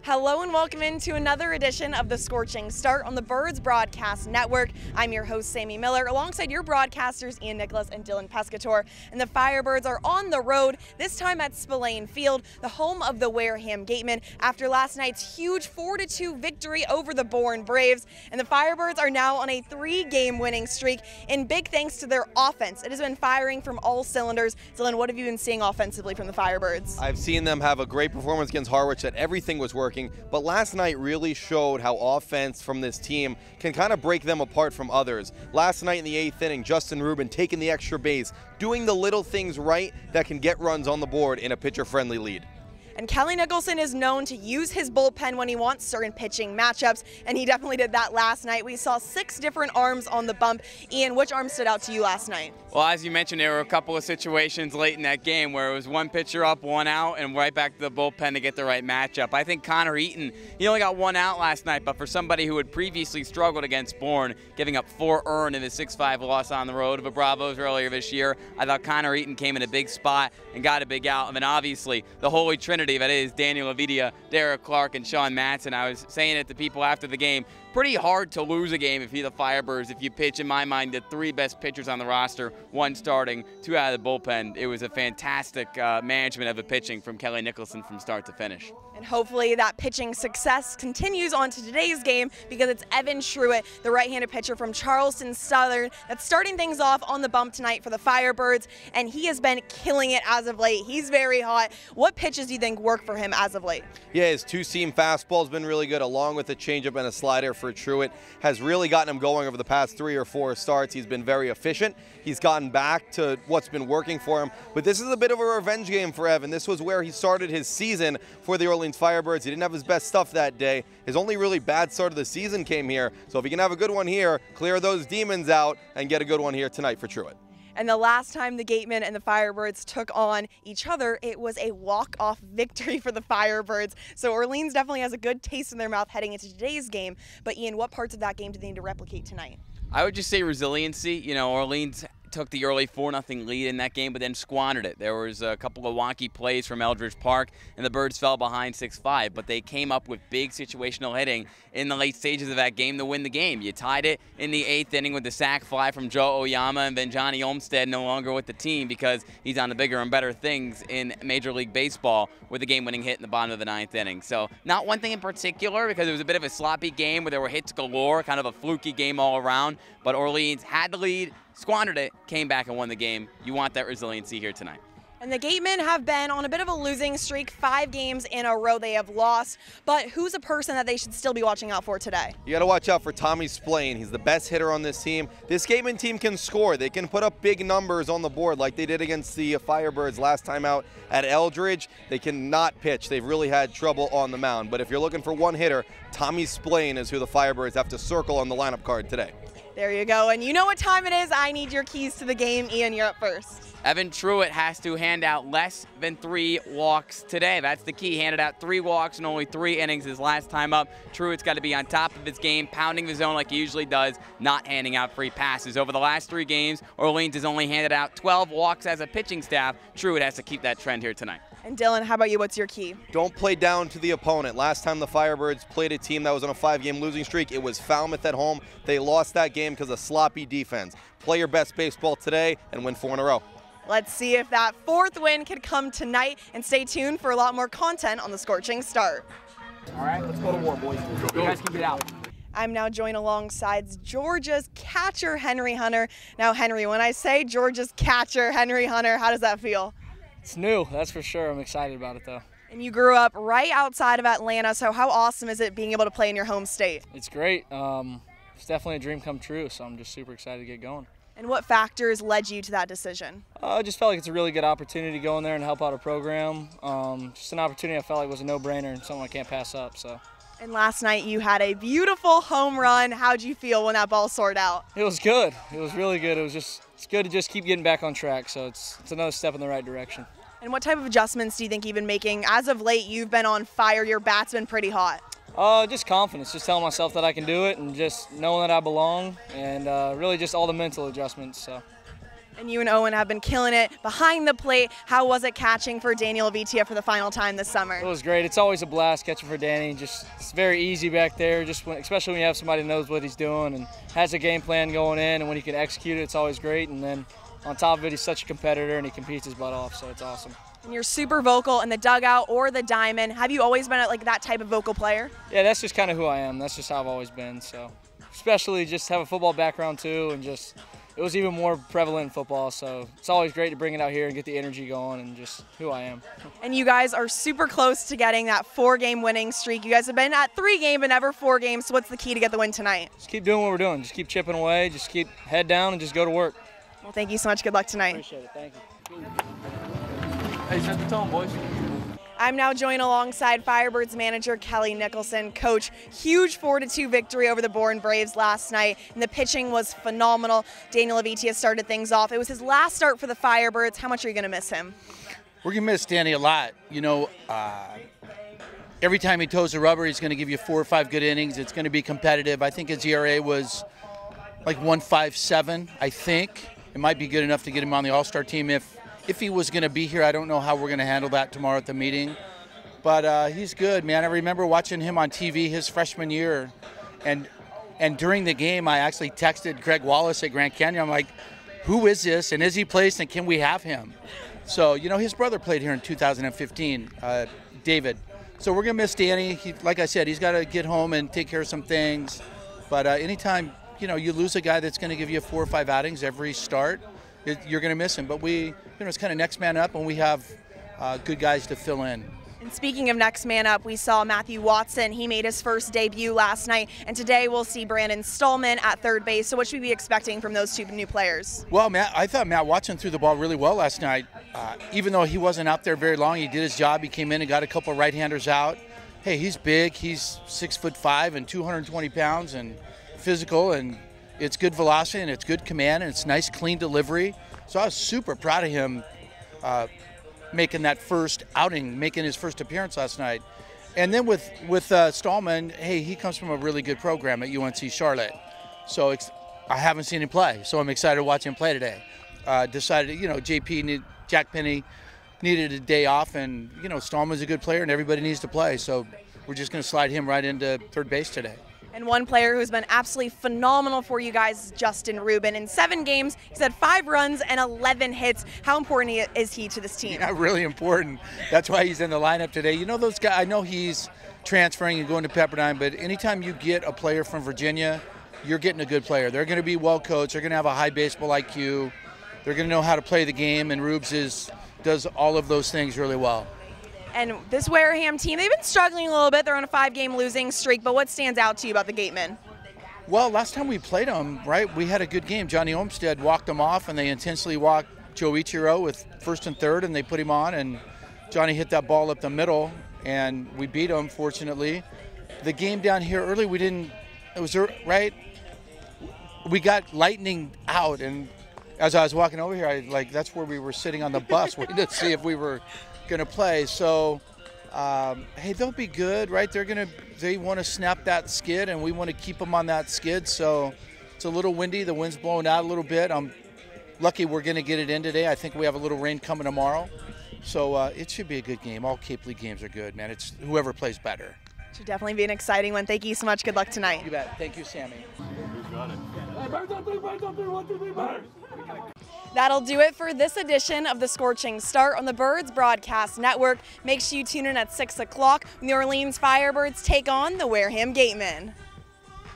Hello and welcome into another edition of the Scorching Start on the Birds Broadcast Network. I'm your host, Sammy Miller, alongside your broadcasters, Ian Nicholas and Dylan Pescatore. And the Firebirds are on the road, this time at Spillane Field, the home of the Wareham Gatemen, after last night's huge 4-2 victory over the Bourne Braves. And the Firebirds are now on a 3-game winning streak, in big thanks to their offense. It has been firing from all cylinders. Dylan, what have you been seeing offensively from the Firebirds? I've seen them have a great performance against Harwich, that everything was working. But last night really showed how offense from this team can kind of break them apart from others. Last night in the 8th inning, Justin Rubin taking the extra base, doing the little things right that can get runs on the board in a pitcher-friendly lead. And Kelly Nicholson is known to use his bullpen when he wants certain pitching matchups, and he definitely did that last night. We saw 6 different arms on the bump. Ian, which arm stood out to you last night? Well, as you mentioned, there were a couple of situations late in that game where it was one pitcher up, one out, and right back to the bullpen to get the right matchup. I think Connor Eaton, he only got 1 out last night, but for somebody who had previously struggled against Bourne, giving up 4 earned in the 6-5 loss on the road to the Bravos earlier this year, I thought Connor Eaton came in a big spot and got a big out. And then obviously the holy trinity that is Daniel Avidia, Derek Clark, and Sean Matson. I was saying it to people after the game, pretty hard to lose a game if you're the Firebirds if you pitch, in my mind, the 3 best pitchers on the roster, 1 starting, 2 out of the bullpen. It was a fantastic management of the pitching from Kelly Nicholson from start to finish. And hopefully that pitching success continues on to today's game, because it's Evan Truitt, the right-handed pitcher from Charleston Southern, that's starting things off on the bump tonight for the Firebirds, and he has been killing it as of late. He's very hot. What pitches do you think work for him as of late? Yeah, his 2-seam fastball has been really good, along with a changeup and a slider for Truitt. Has really gotten him going over the past 3 or 4 starts. He's been very efficient. He's gotten back to what's been working for him. But this is a bit of a revenge game for Evan. This was where he started his season for the Orleans Firebirds. He didn't have his best stuff that day. His only really bad start of the season came here. So if he can have a good one here, clear those demons out, and get a good one here tonight for Truitt. And the last time the Gatemen and the Firebirds took on each other, it was a walk-off victory for the Firebirds. So Orleans definitely has a good taste in their mouth heading into today's game. But Ian, what parts of that game do they need to replicate tonight? I would just say resiliency. You know, Orleans took the early 4-0 lead in that game, but then squandered it. There was a couple of wonky plays from Eldridge Park, and the Birds fell behind 6-5, but they came up with big situational hitting in the late stages of that game to win the game. You tied it in the 8th inning with the sac fly from Joe Oyama, and then Johnny Olmstead no longer with the team because he's on to bigger and better things in Major League Baseball with a game-winning hit in the bottom of the 9th inning. So not one thing in particular, because it was a bit of a sloppy game where there were hits galore, kind of a fluky game all around, but Orleans had the lead, squandered it, came back and won the game. You want that resiliency here tonight. And the Gatemen have been on a bit of a losing streak. 5 games in a row they have lost. But who's a person that they should still be watching out for today? You got to watch out for Tommy Spillane. He's the best hitter on this team. This Gateman team can score. They can put up big numbers on the board like they did against the Firebirds last time out at Eldridge. They cannot pitch. They've really had trouble on the mound. But if you're looking for one hitter, Tommy Spillane is who the Firebirds have to circle on the lineup card today. There you go. And you know what time it is. I need your keys to the game. Ian, you're up first. Evan Truitt has to hand out less than 3 walks today. That's the key. Handed out 3 walks in only 3 innings his last time up. Truitt's got to be on top of his game, pounding the zone like he usually does, not handing out free passes. Over the last 3 games, Orleans has only handed out 12 walks as a pitching staff. Truitt has to keep that trend here tonight. And Dylan, how about you? What's your key? Don't play down to the opponent. Last time the Firebirds played a team that was on a 5-game losing streak, it was Falmouth at home. They lost that game because of sloppy defense. Play your best baseball today and win 4 in a row. Let's see if that 4th win could come tonight, and stay tuned for a lot more content on the Scorching Start. All right, let's go to war, boys. You guys can get out. I'm now joined alongside Georgia's catcher, Henry Hunter. Now, Henry, when I say Georgia's catcher, Henry Hunter, how does that feel? It's new, that's for sure. I'm excited about it, though. And you grew up right outside of Atlanta, so how awesome is it being able to play in your home state? It's great. It's definitely a dream come true, so I'm just super excited to get going. And what factors led you to that decision? I just felt like it's a really good opportunity to go in there and help out a program. Just an opportunity I felt like was a no-brainer and something I can't pass up. So. And last night you had a beautiful home run. How'd you feel when that ball soared out? It was good. It was really good. It's good to just keep getting back on track. So it's another step in the right direction. And what type of adjustments do you think you've been making? As of late, you've been on fire. Your bat's been pretty hot. Just confidence, just telling myself that I can do it and just knowing that I belong, and really just all the mental adjustments. So. And you and Owen have been killing it behind the plate. How was it catching for Daniel Vitia for the final time this summer? It was great. It's always a blast catching for Danny. It's very easy back there, especially when you have somebody who knows what he's doing and has a game plan going in, and when he can execute it, it's always great. And then on top of it, he's such a competitor and he competes his butt off, so it's awesome. And you're super vocal in the dugout or the diamond. Have you always been like that type of vocal player? Yeah, that's just kind of who I am. That's just how I've always been. So, especially just have a football background too, and just it was even more prevalent in football. So it's always great to bring it out here and get the energy going, and just who I am. And you guys are super close to getting that 4-game winning streak. You guys have been at 3 games but never 4 games. So what's the key to get the win tonight? Just keep doing what we're doing. Just keep chipping away. Just keep head down and just go to work. Well, thank you so much. Good luck tonight. Appreciate it. Thank you. Hey, set the tone, boys. I'm now joined alongside Firebirds manager Kelly Nicholson. Coach, huge 4-2 victory over the Bourne Braves last night, and the pitching was phenomenal. Daniel Vitia started things off. It was his last start for the Firebirds. How much are you going to miss him? We're going to miss Danny a lot. You know, every time he toes the rubber, he's going to give you 4 or 5 good innings. It's going to be competitive. I think his ERA was like 1.57, I think. It might be good enough to get him on the All-Star team if he was going to be here. I don't know how we're going to handle that tomorrow at the meeting. But he's good, man. I remember watching him on TV his freshman year. And during the game, I actually texted Greg Wallace at Grand Canyon. I'm like, who is this? And is he placed? And can we have him? So, you know, his brother played here in 2015, David. So we're going to miss Danny. Like I said, he's got to get home and take care of some things. But anytime, you know, you lose a guy that's going to give you 4 or 5 outings every start, you're going to miss him. But it's kind of next man up, and we have good guys to fill in. And speaking of next man up, we saw Matthew Watson. He made his first debut last night, and today we'll see Brandon Stallman at third base. So what should we be expecting from those 2 new players? Well, I thought Matt Watson threw the ball really well last night. Even though he wasn't out there very long, he did his job. He came in and got a couple of right-handers out. Hey, he's big. He's 6'5" and 220 pounds and physical, and it's good velocity and it's good command and it's nice, clean delivery. So I was super proud of him making that first outing, making his first appearance last night. And then with Stallman, hey, he comes from a really good program at UNC Charlotte. So I haven't seen him play, so I'm excited to watch him play today. Decided, you know, Jack Penny needed a day off, and, you know, Stallman's a good player and everybody needs to play. So we're just going to slide him right into third base today. And one player who's been absolutely phenomenal for you guys is Justin Rubin. In 7 games, he's had 5 runs and 11 hits. How important is he to this team? Yeah, really important. That's why he's in the lineup today. You know, those guys, I know he's transferring and going to Pepperdine, but anytime you get a player from Virginia, you're getting a good player. They're going to be well coached. They're going to have a high baseball IQ. They're going to know how to play the game, and Rubes does all of those things really well. And this Wareham team, they've been struggling a little bit. They're on a 5-game losing streak, but what stands out to you about the Gatemen? Well, last time we played them, right, we had a good game. Johnny Olmstead walked them off, and they intentionally walked Joe Ichiro with first and third, and they put him on, and Johnny hit that ball up the middle, and we beat him, fortunately. The game down here early, right, we got lightning out, and as I was walking over here, that's where we were sitting on the bus waiting to see if we were going to play. So hey, they'll be good, right? They want to snap that skid, and we want to keep them on that skid. So it's a little windy, the wind's blowing out a little bit. I'm lucky we're going to get it in today. I think we have a little rain coming tomorrow, so it should be a good game. All Cape League games are good, man. It's whoever plays better. Should definitely be an exciting one. Thank you so much. Good luck tonight. You bet. Thank you, Sammy. That'll do it for this edition of the Scorching Start on the Birds Broadcast Network. Make sure you tune in at 6 o'clock when the Orleans Firebirds take on the Wareham Gatemen.